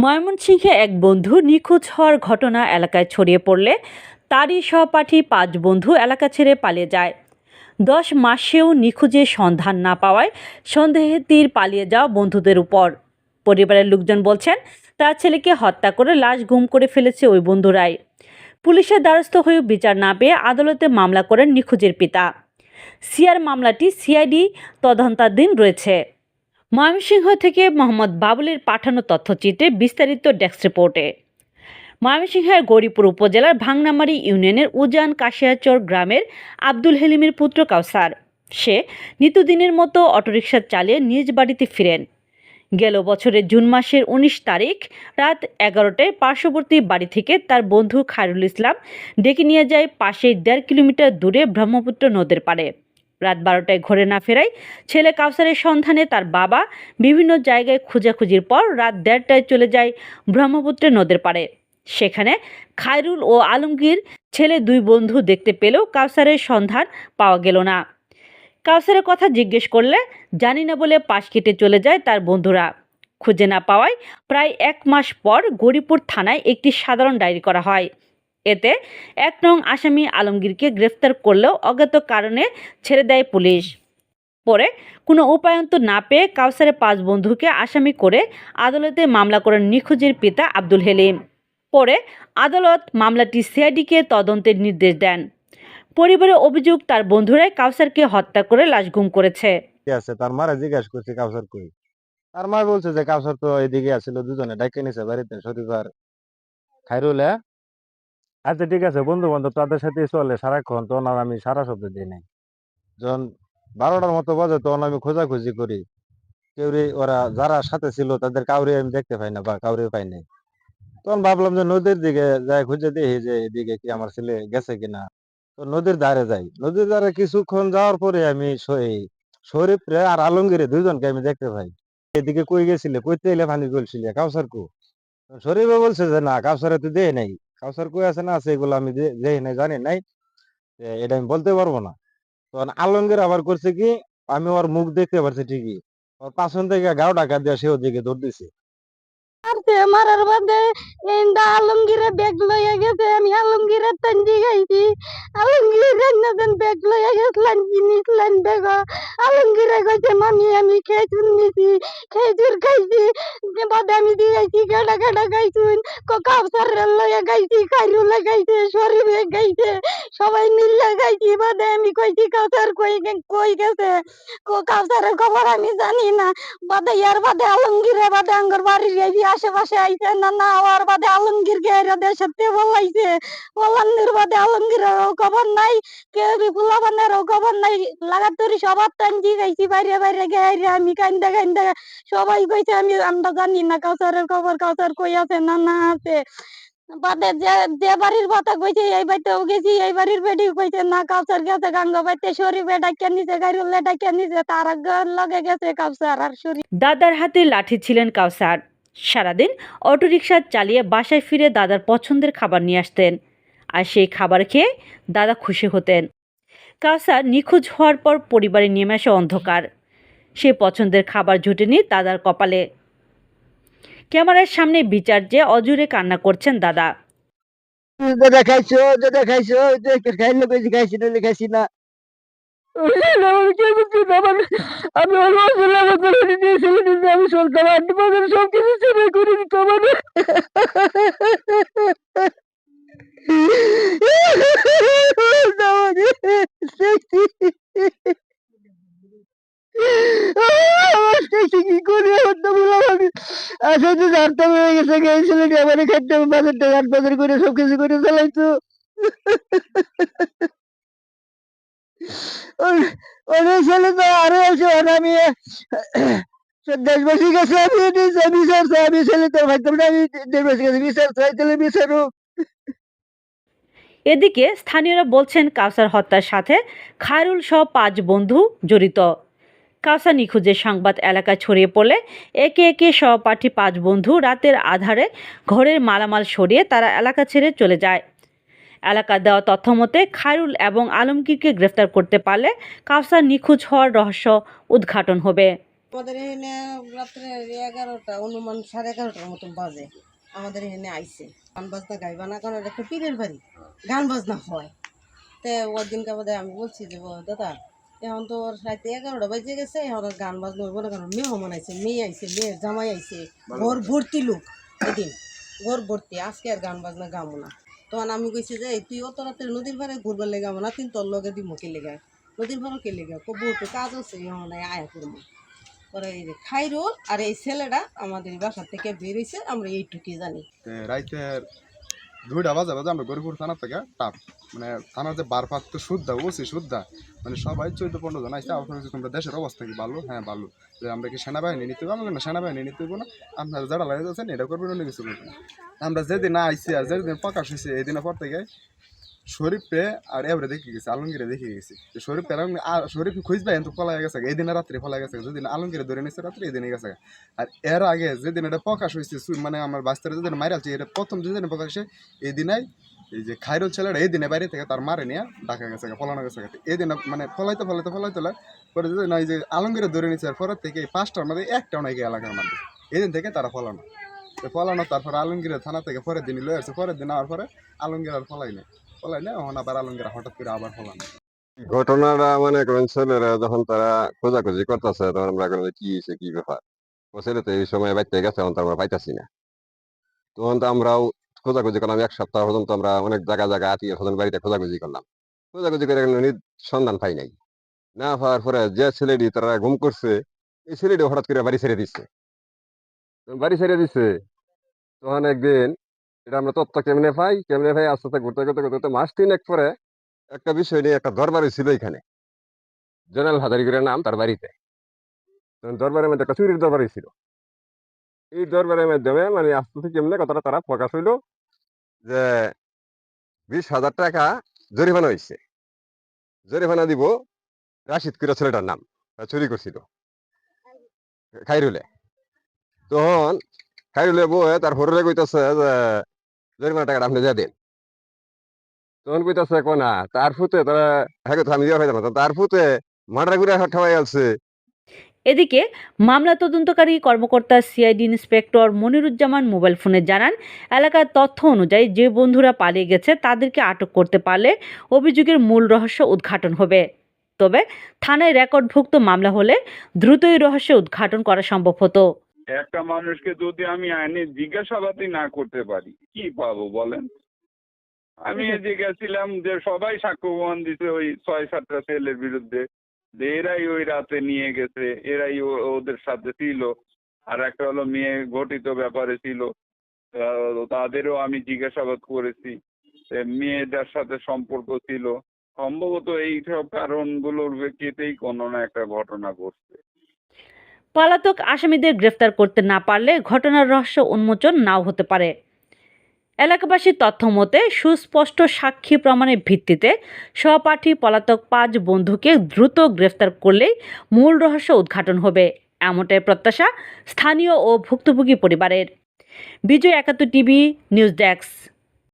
ময়মনসিংহে এক বন্ধু নিখোঁজ হওয়ার ঘটনা এলাকায় ছড়িয়ে পড়লে তারই সহপাঠী ৫ বন্ধু এলাকা ছেড়ে পালিয়ে যায়। ১০ মাসেও নিখোঁজের সন্ধান না পাওয়ায় সন্দেহে তীর পালিয়ে যাওয়া বন্ধুদের উপর। পরিবারের লোকজন বলছেন, তার ছেলেকে হত্যা করে লাশ গুম করে ফেলেছে ওই বন্ধুরাই। পুলিশের দ্বারস্থ হয়েও বিচার না পেয়ে আদালতে মামলা করেন নিখোঁজের পিতা। সিআর মামলাটি সিআইডি তদন্তাধীন রয়েছে। ময়মনসিংহ থেকে মোহাম্মদ বাবুলের পাঠানো তথ্যচিত্রে বিস্তারিত ডেস্ক রিপোর্টে। ময়মনসিংহের গৌরীপুর উপজেলার ভাংনামারি ইউনিয়নের উজান কাশিয়াচর গ্রামের আব্দুল হেলিমের পুত্র কাউসার। সে নিত্যদিনের মতো অটোরিকশা চালিয়ে নিজ বাড়িতে ফিরেন। গেল বছরের জুন মাসের ১৯ তারিখ রাত ১১টায় পার্শ্ববর্তী বাড়ি থেকে তার বন্ধু খায়রুল ইসলাম ডেকে নিয়ে যায় পাশেই ১.৫ কিলোমিটার দূরে ব্রহ্মপুত্র নদের পাড়ে। রাত ১২টায় ঘরে না ফেরায় ছেলে কাউসারের সন্ধানে তার বাবা বিভিন্ন জায়গায় খোঁজাখুঁজির পর রাত ১.৫টায় চলে যায় ব্রহ্মপুত্র নদের পাড়ে। সেখানে খায়রুল ও আলমগীর ছেলে ২ বন্ধু দেখতে পেলেও কাউসারের সন্ধান পাওয়া গেল না। কাউসারের কথা জিজ্ঞেস করলে জানি না বলে পাশ কেটে চলে যায় তার বন্ধুরা। খুঁজে না পাওয়ায় প্রায় ১ মাস পর গৌরীপুর থানায় একটি সাধারণ ডায়েরি করা হয়। এতে ১ নং আসামি আলমগীরকে গ্রেফতার করলেও অজ্ঞাত কারণে ছেড়ে দেয় পুলিশ। পরে কোনো উপায়ন্ত না পেয়ে কাউসারের ৫ বন্ধুকে আসামি করে আদালতে মামলা করেন নিখোঁজের পিতা আব্দুল হেলিম। পরে আদালত মামলাটি সিআইডিকে তদন্তের নির্দেশ দেন। পরিবারের অভিযোগ, তার বন্ধুরাই কাউসারকে হত্যা করে লাশ গুম করেছে। আছে তার মারা জিজ্ঞাসা করছে কাউসার কই। তার মা বলছে যে কাউসার তো এদিকে আসছিল, দুজনে ডাইকে নিছে বাড়িতে, শরীফ আর খাইরুল। আচ্ছা ঠিক আছে, বন্ধু বান্ধব তাদের সাথে চলে সারাক্ষণ, তখন আর আমি সারা শব্দ দিই নাই। যখন ১২টার মতো বাজে তখন আমি খোঁজাখুঁজি করি, কেউরে ওরা যারা সাথে ছিল তাদের কাউরে আমি দেখতে পাই না বা কাউরে পাই নাই। তখন ভাবলাম যে নদীর দিকে যাই, খুঁজে দেখি যে এদিকে কি আমার ছেলে গেছে কিনা। তো নদীর ধারে যাই, নদীর ধারে কিছুক্ষণ যাওয়ার পরে আমি শরীফ রে আর আলমগীরে দুইজনকে আমি দেখতে পাই। এদিকে কই গেছিলে, কইতে এলে পানি গলছিলে, কাউসার কো। শরীফে বলছে যে না, কাউসারে তুই দেয় নাই, কাউসার কই আছে না আছে এগুলো আমি দেই নাই, জানি নাই, এটা আমি বলতে পারবো না। তখন আলমগীর আবার করছে কি, আমি ওর মুখ দেখতে পারছি ঠিকই, ওর পাছন থেকে গাও ডাকা দিয়ে সে ওদিকে দৌড় দিছে। মারার বাদে ইন্দা আলমগীরে ব্যাগ লইয়া গেছে, আমি আলমগীরের তঞ্জি গাইছি। আলমগীর রান্নাদান ব্যাগ লইয়া গেছিলেন, জিনিস লাইন ব্যাগ। আলমগীরে কইছে মামি আমি খেজুর নিছি, খেজুর খাইছি। বাদে আমি দিয়েছি গাডা গাডা গাইছুন, কাউসার লইয়া গাইছি, খাইরুলে গাইছে, শরীফে গাইছে, সবাই মিলে গাইছি। বাদে আমি কইছি কাউসার কই গেছে, কাউসারের খবর আমি জানি না। বাদে ইয়ার বাদে আলমগীরে বাদে আঙ্গর বাড়ির এই আশেপাশে আইছে না না আর বাদে আলমগীর কে দেশের তে বলাইছে, বলান্নির বাদে আলমগীরেরও খবর নাই, কেউ ফুলাবানেরও খবর নাই। লাগাতারি সবার টানজি গাইছি, বাইরে বাইরে গেছে, আমি কান্দা কান্দা সবাই কইছে আমরা জানি না কাউসারের খবর, কাউসার কই আছে না না আছে। বাদে যে যে বাড়ির কথা কইছে এই বাড়িতেও গেছি, এই বাড়ির বেডি কইছে না কাউসার গেছে গাঙ্গা বাইতে, শরীফে ডাকিয়ে নিছে, গাড়িওয়ালা ডাকিয়ে নিছে, তার লগে গেছে কাউসার আর শরীফ। দাদার হাতে লাঠি ছিলেন কাউসার। সারাদিন অটোরিকশা চালিয়ে বাসায় ফিরে দাদার পছন্দের খাবার নিয়ে আসতেন, আর সেই খাবার খেয়ে দাদা খুশি হতেন। কাউসার নিখোঁজ হওয়ার পর পরিবারে নেমে আসে অন্ধকার। সে পছন্দের খাবার জুটেনি দাদার কপালে। ক্যামেরার সামনে বিচার যে অজুরে কান্না করছেন দাদা। দেখাইছো যে দেখাইছো, খাইলে বেশি খাইছি না, খাইছি না। আমি আমি সরকার সবকিছু ছেড়ে করে দিত মানে। কি করে আচ্ছা তো জানতে হয়ে গেছে, ছেলেটি আমার খাইতে বাজারটা হাট বাজার করে সবকিছু করে চালাইতো। অনেক ছেলে তো আরো আছে, আমি দেশবাসীর কাছে আমি বিচার চাই, আমি ছেলে তো ভাবতাম না, আমি দেশবাসীর কাছে বিচার চাই, তাহলে বিচারও। এদিকে স্থানীয়রা বলছেন কাউসার হত্যার সাথে খায়রুল সহ ৫ বন্ধু জড়িত। কাউসার নিখোঁজের সংবাদ এলাকায় ছড়িয়ে পড়লে একে একে সহপাঠী ৫ বন্ধু রাতের আধারে ঘরের মালামাল সরিয়ে তারা এলাকা ছেড়ে চলে যায়। এলাকার দেওয়া তথ্য মতে খায়রুল এবং আলমগীরকে গ্রেফতার করতে পারলে কাউসার নিখোঁজ হওয়ার রহস্য উদ্ঘাটন হবে। আমাদের এখানে রাত্রে 11টা অনুমান 11:30টার মতন বাজে আমাদের এখানে আইছে গান বাজনা গাইবা না, কারণ এটা একটা পীরের বাড়ি, গান বাজনা হয়। তো ওই দিনকে বোধ আমি বলছি যে দাদা এখন তো ওর রাতে 11টা বাজে গেছে, এখন আর গান বাজনা হইব না, কারণ মেহমান আইছে, মেয়ে আইছে, মেয়ের জামাই আইছে, ঘর ভর্তি লোক, ওইদিন ঘর ভর্তি, আজকে আর গান বাজনা গামো না। তখন আমি কইছি যে এই তুই অত রাত্রে নদীর পাড়ে ঘুরবার লেগে গামো না, তুই তোর লগে দিব কে লেগে, নদীর পাড়ও কে লেগে বউটু কাজ আছে, এখন আয়া করবো। পরে এই যে খাইরুল আর এই ছেলেটা আমাদের বাসা থেকে বেরিয়েছে, আমরা এইটুকুই জানি। রাইতে 2টা বাজে আমরা গরিপুর থানা থেকে টাপ মানে থানার যে বারপাত্র শুদ্ধা ওসি শুদ্ধা মানে সবাই 14-15 জন আসছে। আপনার তোমরা দেশের অবস্থা কি ভালো? হ্যাঁ ভালো। যে আমরা কি সেনাবাহিনী নিতে হইব? আমরা সেনাবাহিনী নিতে হইব না, আপনারা যারা লাগে যাচ্ছেন এটা করবেন, অন্য কিছু করবেন। আমরা যেদিন আইসি আর যেদিন প্রকাশ হয়েছে এই দিনের পর থেকে শরীফে আর এবারে দেখে গেছে, আলমগীরে দেখে গেছি। শরীফ খুঁজবে কিন্তু ফলাই গেছে, এই দিনে রাত্রে ফলাই গেছে, যেদিন আলমগীরে ধরে নিচ্ছে রাত্রে এই দিনে গেছে। আর এর আগে যেদিন এটা প্রকাশ হয়েছে মানে আমার বাস্তারে যেদিন মাইরালছে, এটা প্রথম যেদিন প্রকাশ হয়েছে এই দিনাই এই যে খাইরুল ছেলেটা এই দিনে বাইরে থেকে তার মারে নিয়ে ঢাকা গেছে, ফলানো গেছে। এই দিন মানে ফলাইতে পরে যেদিন এই যে আলমগীরে ধরে নিচ্ছে, পরের থেকে এই 5টার মধ্যে একটাও নাই এলাকার মধ্যে, এই দিন থেকে তারা ফলানো তারপরে আলমগীরের থানা থেকে পরের দিনই লয়ে আসছে। পরের দিন আওয়ার পরে আলমগীর আর ফলাই নেই, এখন আবার আলমগীর হঠাৎ করে আবার ফলানো। ঘটনাটা মনে করেন ছেলেরা যখন তারা খোঁজাখুঁজি করতেছে তখন আমরা বললাম, কি হয়েছে, কি ব্যাপার? ও ছেলে তো এই সময় বাইতে গেছে, এখন তো আমরা পাইতাছি না। তখন তো আমরাও খোঁজাখুঁজি করলাম, 1 সপ্তাহ পর্যন্ত আমরা অনেক জায়গা আত্মীয় স্বজন বাড়িতে খোঁজাখুঁজি করলাম। খোঁজাখুঁজি করে সন্ধান পাই নাই। না পাওয়ার পরে যে ছেলেটি তারা গুম করছে, এই ছেলেটি হঠাৎ করে বাড়ি ছেড়ে দিচ্ছে। তখন একদিন এটা আমরা তথ্য কেমনে পাই আস্তে আস্তে ঘুরতে ঘুরতে ঘুরতে মাস 3 পরে একটা বিষয় নিয়ে একটা দরবার ছিল এখানে, জেনারেল হাজারিগুড়ের নাম তার বাড়িতে। তখন দরবারের মধ্যে একটা চুরির দরবার ছিল। এই দরবারের মাধ্যমে মানে আস্তে আস্তে কেমনে কথাটা তারা প্রকাশ হইলো যে 20,000 টাকা জরিমানা হয়েছে, জরিমানা দিব রাশিদ কুরা ছেলেটার নাম, চুরি করছিল খাইরুলে। তখন খাইরুলে বয়ে তার হরুলে কইতেছে যে জরিমানা টাকাটা আপনি দিয়ে দেন। তখন কইতেছে না তার ফুতে তারা হ্যাঁ তো আমি দিয়ে পাইতাম না, তার ফুতে মার্ডার করে ঠাওয়াই আছে। এদিকে মামলা তদন্তকারী কর্মকর্তা সিআইডি ইন্সপেক্টর মনিরুজ্জামান মোবাইল ফোনে জানান, এলাকার তথ্য অনুযায়ী যে বন্ধুরা পালিয়ে গেছে তাদেরকে আটক করতে পারলে অভিযোগের মূল রহস্য উদ্ঘাটন হবে। তবে থানায় রেকর্ডভুক্ত মামলা হলে দ্রুতই রহস্য উদ্ঘাটন করা সম্ভব হতো। একটা মানুষকে যদি আমি আইনি জিজ্ঞাসাবাদই না করতে পারি কি পাবো বলেন? আমি যে গেছিলাম যে সবাই সাক্ষ্য প্রমাণ দিতে ওই 6-7টা ছেলের বিরুদ্ধে, যে এরাই ওই রাতে নিয়ে গেছে, এরাই ওদের সাথে ছিল। আর একটা হলো মেয়ে ঘটিত ব্যাপারে ছিল, তাদেরও আমি জিজ্ঞাসাবাদ করেছি, মেয়েদের সাথে সম্পর্ক ছিল। সম্ভবত এইসব কারণগুলোর প্রেক্ষিতেই কোনো না একটা ঘটনা ঘটছে। পলাতক আসামিদের গ্রেফতার করতে না পারলে ঘটনার রহস্য উন্মোচন নাও হতে পারে। এলাকাবাসীর তথ্য মতে সুস্পষ্ট সাক্ষী প্রমাণের ভিত্তিতে সহপাঠী পলাতক 5 বন্ধুকে দ্রুত গ্রেফতার করলেই মূল রহস্য উদ্ঘাটন হবে, এমনটাই প্রত্যাশা স্থানীয় ও ভুক্তভোগী পরিবারের। বিজয় 71 টিভি নিউজ ডেস্ক।